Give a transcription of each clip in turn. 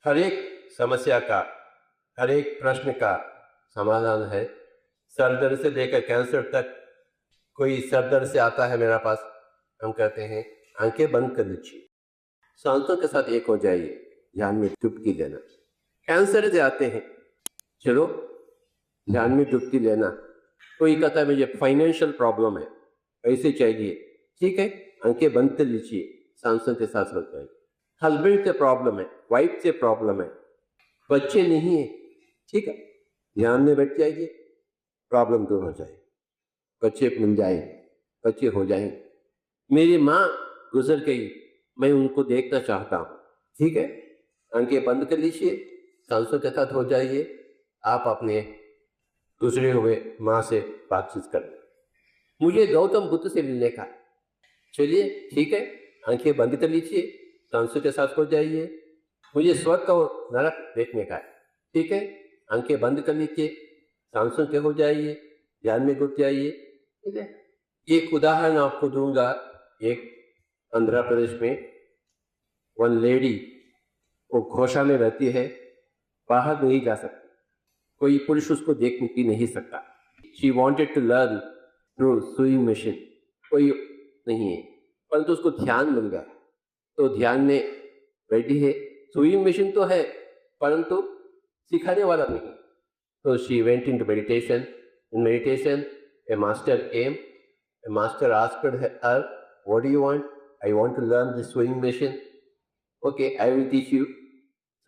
हर एक समस्या का, हर एक प्रश्न का समाधान है। सर दर्द से लेकर कैंसर तक। कोई सर दर्द से आता है मेरा पास, हम कहते हैं आंखें बंद कर लीजिए, सांसों के साथ एक हो जाइए, ध्यान में डुबकी लेना। कैंसर से आते हैं, चलो ध्यान में डुबकी लेना। कोई कहता है मुझे फाइनेंशियल प्रॉब्लम है, पैसे चाहिए, ठीक है, आंखें बंद कर लीजिए, सांसों के साथ हो जाइए। हस्बैंड से प्रॉब्लम है, वाइफ से प्रॉब्लम है, बच्चे नहीं है, ठीक है, ध्यान में बैठ जाइए, प्रॉब्लम दूर हो जाए, बच्चे मिल जाए, बच्चे हो जाए। मेरी माँ गुजर गई, मैं उनको देखना चाहता हूँ, ठीक है, आंखें बंद कर लीजिए, सांसों के साथ हो जाइए, आप अपने दूसरे हुए माँ से बातचीत करें। मुझे गौतम बुद्ध से मिलने का, चलिए ठीक है, आंखें बंद कर लीजिए, सांसों के साथ हो जाइए। मुझे स्वर्ग और नरक देखने का है, ठीक है, आंखें बंद कर लीजिए, सांसों के हो जाइए, ध्यान में घुस जाइए, ठीक है। एक उदाहरण आपको दूंगा। एक आंध्र प्रदेश में वन लेडी, वो घोषा में रहती है, बाहर नहीं जा सकती, कोई पुरुष उसको देख भी नहीं सकता। She wanted to learn through sewing machine, कोई नहीं है, परंतु उसको ध्यान मिल गया, तो ध्यान में बैठी है। सुइंग मशीन तो है, परंतु सिखाने वाला नहीं। तो she went into meditation. In meditation a master came, a master asked her, what do you want? I want to learn the sewing machine. Okay, I will teach you.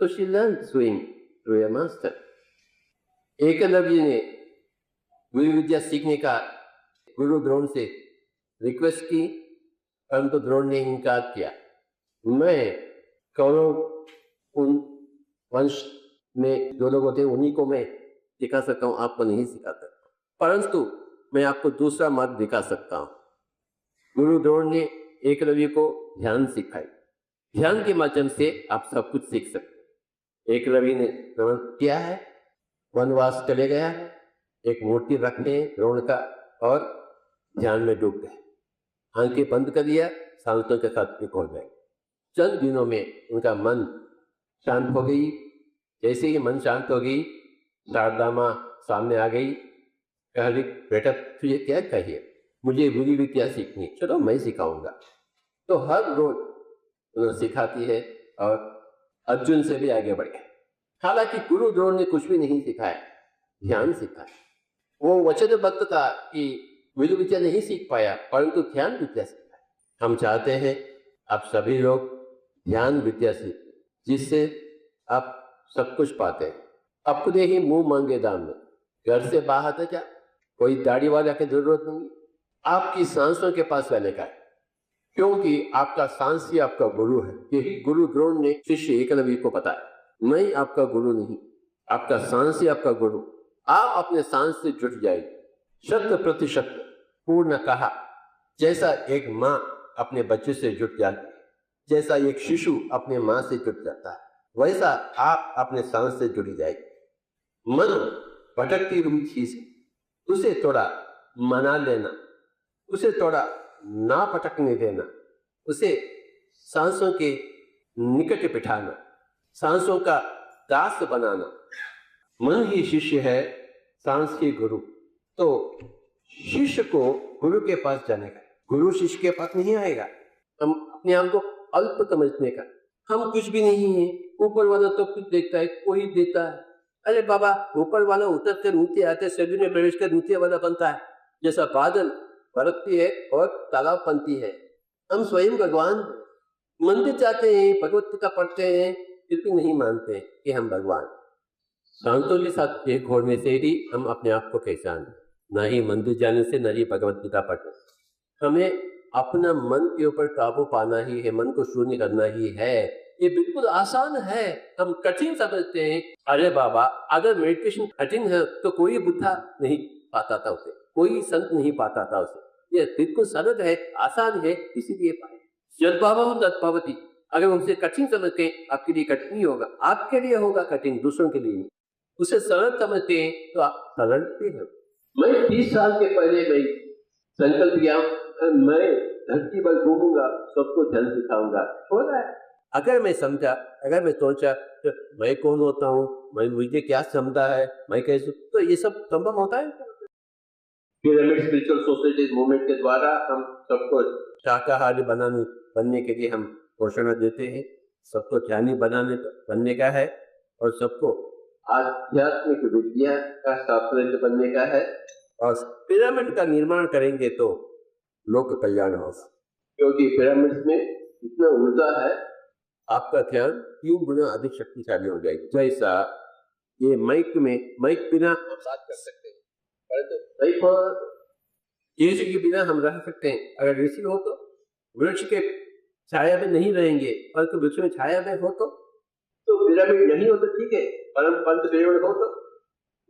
So she learned sewing through a master. Eklavya ने गुरु विद्या सीखने का गुरु द्रोण से request की, परंतु द्रोण ने इनकार किया। मैं कौरव उन वंश में जो लोग होते उन्हीं को मैं सिखा सकता हूँ, आपको नहीं सिखा सकता, परंतु मैं आपको दूसरा मार्ग दिखा सकता हूँ। गुरु द्रोण ने एकलव्य को ध्यान सिखाई, ध्यान के माध्यम से आप सब कुछ सीख सकते। एकलव्य ने श्रवण किया है, वनवास चले गया, एक मूर्ति रखने द्रोण का और ध्यान में डूब गए, आंखें बंद कर दिया, सांसों के साथ एक हो गए। चंद दिनों में उनका मन शांत हो गई। जैसे ही मन शांत हो गई, शारदा माँ सामने आ गई, कह रही बेटा तुझे क्या कहिए, मुझे गुरु विद्या सीखनी, चलो मैं सिखाऊंगा। तो हर रोज उन्हें सिखाती है और अर्जुन से भी आगे बढ़ गए। हालांकि गुरु द्रोण ने कुछ भी नहीं सिखाया, ध्यान सिखाया। वो वचनबद्ध था कि गुरु विद्या नहीं सीख पाया, परंतु ध्यान विद्या सीखा। हम चाहते हैं आप सभी लोग ध्यान विद्या सीखें, जिससे आप सब कुछ पाते हैं। अपने ही मुंह मांगे दाम में, घर से बाहर है क्या, कोई दाढ़ी वाला की जरूरत नहीं, आपकी सांसों के पास रहने का है, क्योंकि आपका सांस ही आपका गुरु है। यही गुरु द्रोण ने शिष्य एकलव्य को बताया, मैं आपका गुरु नहीं, आपका सांस ही आपका गुरु। आप अपने सांस से जुट जाएगी, 100% पूर्ण कहा। जैसा एक माँ अपने बच्चे से जुट जाती है, जैसा एक शिशु अपने माँ से जुट जाता है, वैसा आप अपने सांस से जुड़ी जाएगी। मन भटकती हुई चीज है, उसे थोड़ा मना लेना, उसे थोड़ा ना भटकने देना, उसे सांसों के निकट बिठाना, सांसों का दास बनाना। मन ही शिष्य है, सांस ही गुरु। तो शिष्य को गुरु के पास जाने का, गुरु शिष्य के पास नहीं आएगा। हम अपने आप को अल्प समझने का, हम कुछ भी नहीं है, ऊपर वाला तो कुछ देखता है, कोई देता है। अरे बाबा, ऊपर वाला उतर कर नीचे आते, शरीर में प्रवेश कर नीचे वाला बनता है, जैसा बादल बरसती है और तालाब बनती है। हम स्वयं भगवान मंदिर जाते हैं, भगवत गीता पढ़ते हैं, फिर भी नहीं मानते कि हम भगवान। सांतों के साथ एक घोड़ने से ही हम अपने आप को पहचान, न ही मंदिर जाने से, न ही भगवत गीता पढ़ने से। हमें अपना मन के ऊपर काबू पाना ही है, मन को शून्य करना ही है। ये बिल्कुल आसान है, हम कठिन समझते हैं। अरे बाबा, अगर मेडिटेशन कठिन है तो कोई बुद्धा नहीं पाता था उसे, कोई संत नहीं पाता था उसे। ये बिल्कुल सरल है, आसान है, इसीलिए पाए। यद्भावं तद्भवति। अगर उसे कठिन समझते हैं, आपके लिए कठिन ही होगा, आपके लिए होगा कठिन, दूसरों के लिए नहीं। उसे सरल समझते हैं तो आप सरल भी हैं। मैं 30 साल के पहले मैं संकल्प किया, मैं धरती पर घूमूंगा, सबको धन सिखाऊंगा। हो रहा है, अगर मैं समझा, अगर मैं सोचा तो मैं कौन होता हूँ, मैं मुझे क्या क्षमता है, मैं कैसे, तो ये सब संभव होता है। पिरामिड स्पिरिचुअल सोसाइटीज मूवमेंट के द्वारा हम सबको शाकाहारी बनने के लिए हम घोषणा देते हैं, सबको ज्ञानी बनने का है, और सबको आध्यात्मिक विद्या का शास्त्रज्ञ बनने का है, और पिरामिड का निर्माण करेंगे तो लोक कल्याण होगा, क्योंकि पिरामिड में इतना ऊर्जा है, आपका ध्यान 3 गुना अधिक शक्तिशाली हो जाएगी। जैसा ये माइक बिना हम बात कर सकते हैं, परंतु माइक और ऋषि के बिना हम रह सकते हैं। अगर ऋषि हो तो वृक्ष के छाया में नहीं रहेंगे, परंतु वृक्ष में छाया में हो तो पिरामिड नहीं हो तो ठीक है, परम पंत पिरामिड हो तो,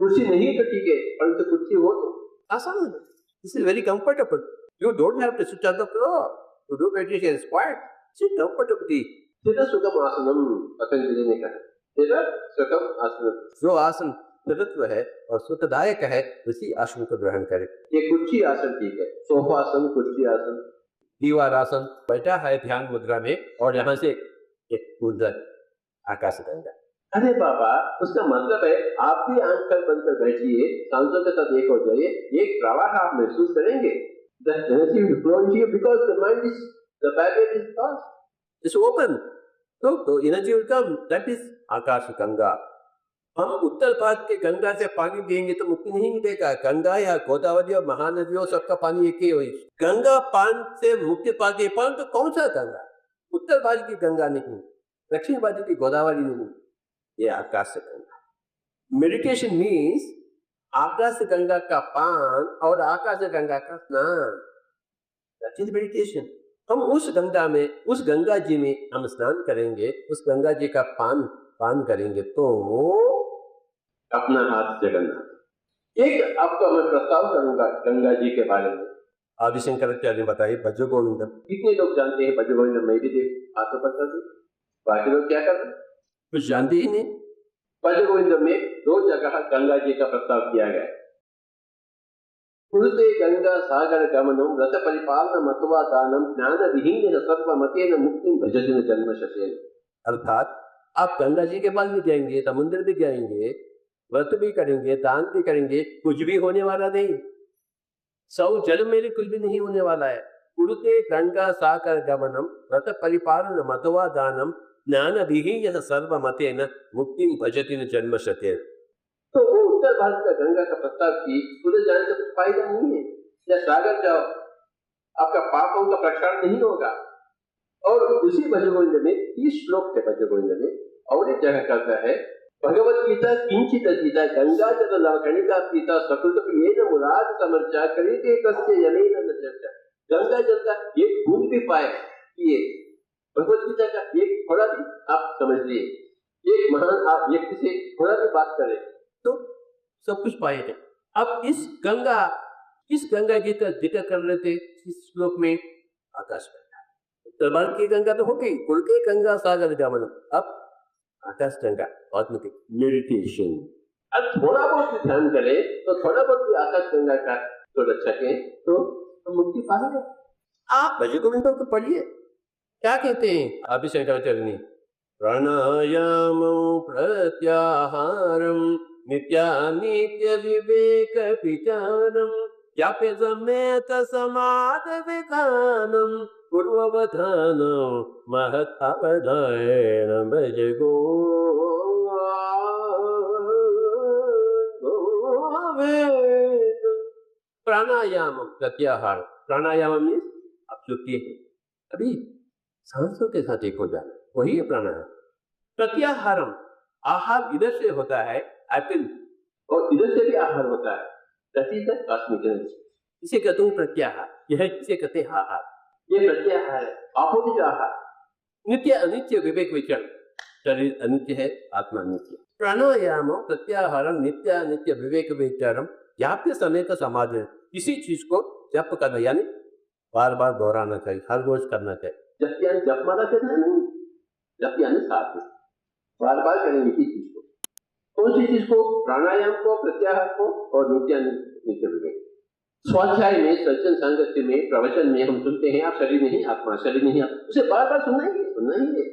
कुर्सी नहीं तो ठीक है, परंतु कुर्सी हो तो आसान है। This is very comfortable, you don't have to sit on the floor to do meditation, quite, sit comfortably. स्थिर सुखम आसनम पतंजलि ने कहा, स्थिर सुखम आसनम, जो आसन स्थिरत्व है और सुखदायक है उसी आसन को ग्रहण करें। ये कुर्सी आसन ठीक है, सोफा आसन, कुर्सी आसन, दीवार आसन, बैठा है ध्यान मुद्रा में और यहाँ से एक ऊर्जा आकाश गंगा। अरे बाबा, उसका मतलब है आप भी आंख कर बंद कर बैठिए, सांसों के साथ एक हो जाइए, एक प्रवाह आप महसूस करेंगे। The energy will flow into you because the mind is, the barrier is lost, it's open, so the energy will come, that is आकाश गंगा। हम उत्तर भारत के गंगा से पानी देंगे तो मुक्ति नहीं मिलेगा। गंगा या गोदावरी और महानदियों सबका पानी एक ही हो, गंगा पान से मुक्ति पाके, परंतु कौन सा गंगा? उत्तर भारत की गंगा नहीं, दक्षिण भारत की गोदावरी नहीं, ये आकाश गंगा। मेडिटेशन मीन्स आकाश गंगा का पान और आकाश गंगा का स्नान, दैट इज मेडिटेशन। हम उस गंगा जी में हम स्नान करेंगे, उस गंगा जी का पान करेंगे तो अपना हाथ जगन्नाथ। एक आपको मैं प्रस्ताव करूंगा गंगा जी के बारे में। आदि शंकराचार्य ने बताइए भज गोविंदम। कितने लोग जानते हैं भज गोविंदम? मैं भी देख हाथ पर करता हूँ, बाकी लोग क्या करते कुछ जानते ही नहीं। भज गोविंदम में 2 जगह गंगा जी का प्रस्ताव किया गया है। कुरुते गंगा सागर गमनम रथ परिपालन मतवा दानम ज्ञान विहीन सर्व मतेन मुक्ति भजन जन्म शशेन। अर्थात आप गंगा जी के पास भी जाएंगे, समुद्र भी जाएंगे, व्रत भी करेंगे, दान भी करेंगे, कुछ भी होने वाला नहीं। 100 जल में भी कुछ भी नहीं होने वाला है। कुरुते गंगा सागर गमनम रथ परिपालन मतवा दानम ज्ञान विहीन सर्व मतेन मुक्ति भजति जन्म शशेन। तो वो उत्तर भारत का गंगा का प्रस्ताव की, उधर जाने से कुछ फायदा नहीं है। या सागर जाओ, आपका पापों का प्रक्षालन नहीं होगा। और उसी भज गोविंद में 30 श्लोक थे भज गोविंद में, और एक जगह कहता है भगवत गीता किंचित गीता गंगा जल लवकणिका पीता सकृत प्रियेन मुराद समर्चा करिते तस्य यमेन न चर्चा। गंगा जल का एक बूंद भी पाए पिए, भगवत गीता का एक थोड़ा भी आप समझिए, एक महान आप व्यक्ति से थोड़ा भी बात करें तो सब कुछ पाएंगे। अब इस गंगा जी का जिक्र कर रहे थे इस श्लोक में, आकाश गंगा, उत्तर भारत की गंगा तो हो गई, कुल के गंगा सागर गमन, अब आकाश गंगा आत्मिक मेडिटेशन। अब थोड़ा बहुत ध्यान करें तो थोड़ा बहुत भी आकाश गंगा का तो रखें तो मुक्ति पाएगा। आप भज गोविंद को पढ़िए, क्या कहते हैं अभी शंकराचार्य ने, प्राणायाम प्रत्याहारम नित्य विवेक विचारम यापे समेत समाध विधानम पूर्ववधानम महत् अपदायन भज गोविंद। प्राणायाम प्रत्याहार, प्राणायाम मीन्स आप चुपके अभी सांसों के साथ एक हो जाना, वही है प्राणायाम। प्रत्याहारम, आहार इधर से होता है एपिल, और इधर से भी आहार होता है, इसे कहते हैं प्रत्याहार, यह इसे कहते हैं आहार। ये प्रत्याहार है, अपोजिट आहार। नित्य अनित्य विवेक विचरण, शरीर अनित्य है, आत्मा नित्य। प्राणायाम प्रत्याहारम नित्य अनित्य विवेक विचरण याप्य समय का समाधि, इसी चीज को जप करना, यानी बार बार दोहराना चाहिए, हर रोज करना चाहिए। जप यानी जप माला करना नहीं, जप यानी साथ में बार बार करेंगे इसी चीज को। कौन सी चीज को? प्राणायाम को, प्रत्याहार को और नित्य विवेक। स्वाध्याय में, सज्जन साङ्गत्य में, प्रवचन में हम सुनते हैं आप शरीर नहीं आत्मा, शरीर नहीं आत्मा, उसे बार बार सुनना ही है।